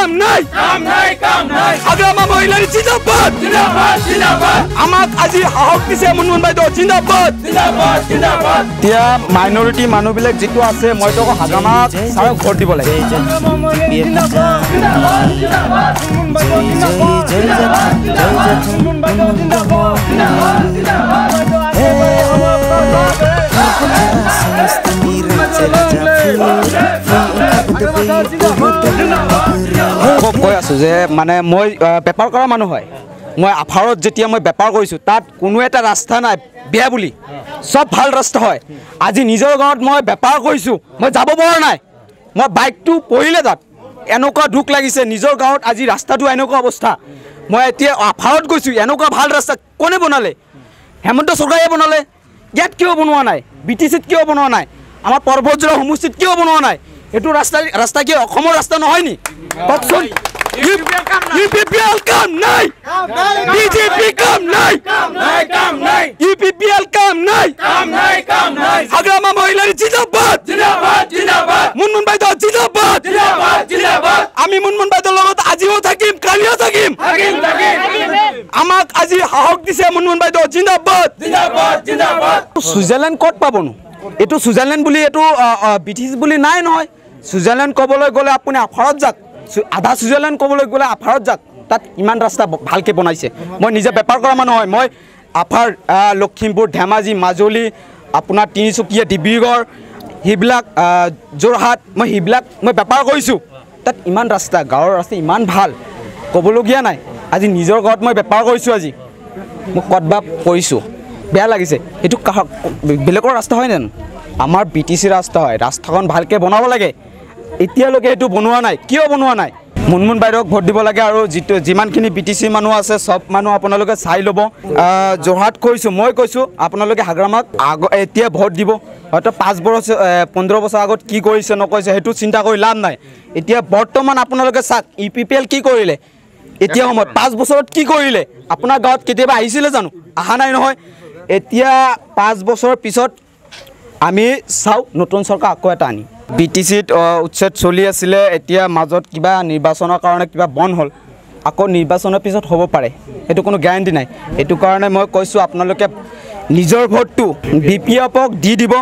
কাম নাই হাগ্ৰামা মহিলাৰ জিন্দাবাদ আমাক আজি সাহস দিছে মুনমুন বাইদেউ জিন্দাবাদ এতিয়া মাইনৰিটি মানুহবিলাক যিটো আছে মইতো হাগ্ৰামা ছাৰক ভোট দিব লাগে কৈ আছো যে মানে মই বেপাৰ কৰা মানুহ হয় মই আফাৰত যেতিয়া মই বেপাৰ কৰিছোঁ তাত কোনো এটা ৰাস্তা নাই বেয়া বুলি সব ভাল ৰাস্তা হয় আজি নিজৰ গাঁৱত মই বেপাৰ কৰিছোঁ মই যাব পৰা নাই মই বাইকটো পৰিলে তাত এনেকুৱা দুখ লাগিছে নিজৰ গাঁৱত আজি ৰাস্তাটো এনেকুৱা অৱস্থা মই এতিয়া আফাৰত গৈছোঁ এনেকুৱা ভাল ৰাস্তা কোনে বনালে হেমন্ত চৰকাৰে বনালে ইয়াত কিয় বনোৱা নাই BTCত কিয় বনোৱা নাই আমাৰ পৰ্বতজোৰা সমষ্টিত কিয় বনোৱা নাই এইটো ৰাস্তা কি অসমৰ ৰাস্তা নহয় নি কওকচোন UPPL কাম নাই BJP কাম নাই UPPL কাম নাই হাগ্ৰামা মহিলাৰ জিন্দাবাদ মুনমুন বাইদেউ জিন্দাবাদ আমি মুনমুন বাইদেউৰ লগত আজিও থাকিম কালিও থাকিম আমাক আজি সাহস দিছে মুনমুন বাইদেউ জিন্দাবাদ সুইজাৰলেণ্ড ক'ত পাবনো এইটো সুইজাৰলেণ্ড বুলি এইটো BTC বুলি নাই নহয় সুইজাৰলেণ্ড ক'বলৈ গ'লে আপুনি আফাৰত যাক আধা সুইজাৰলেণ্ড ক'বলৈ গ'লে আফাৰত যাক তাত ইমান ৰাস্তা ভালকৈ বনাইছে মই নিজে বেপাৰ কৰা মানুহ হয় মই আফাৰ লখিমপুৰ ধেমাজি মাজুলী আপোনাৰ তিনিচুকীয়া ডিব্ৰুগড় সেইবিলাক যোৰহাট মই সেইবিলাক মই বেপাৰ কৰিছোঁ তাত ইমান ৰাস্তা গাঁৱৰ ৰাস্তা ইমান ভাল ক'বলগীয়া নাই আজি নিজৰ ঘৰত মই বেপাৰ কৰিছোঁ আজি মই ক'তবা কৰিছোঁ বেয়া লাগিছে এইটো বেলেগৰ ৰাস্তা হয় জানো আমাৰ BTC ৰাস্তা হয় ৰাস্তাখন ভালকৈ বনাব লাগে এতিয়ালৈকে এইটো বনোৱা নাই কিয় বনোৱা নাই মুনমুন বাইদেউক ভোট দিব লাগে আৰু যিমানখিনি BTC মানুহ আছে সব মানুহ আপোনালোকে চাই ল'ব যোৰহাট কৈছোঁ মই কৈছোঁ আপোনালোকে হাগ্ৰামাক এতিয়া ভোট দিব হয়তো 15 বছৰ আগত কি কৰিছে নকৰিছে সেইটো চিন্তা কৰি লাভ নাই এতিয়া বৰ্তমান আপোনালোকে চাওক UPPL কি কৰিলে এতিয়া সময়ত 5 বছৰত কি কৰিলে আপোনাৰ গাঁৱত কেতিয়াবা আহিছিলে জানো অহা নাই নহয় এতিয়া 5 বছৰ পিছত আমি চাও নতুন চৰকাৰ আকৌ এটা আনি BTCত উচ্ছেদ চলি আছিলে এতিয়া মাজত কিবা নিৰ্বাচনৰ কাৰণে কিবা বন্ধ হ'ল আকৌ নিৰ্বাচনৰ পিছত হ'ব পাৰে এইটো কোনো গ্যাৰান্টি নাই এইটো কাৰণে মই কৈছোঁ আপোনালোকে নিজৰ ভোটটো BPFক দি দিব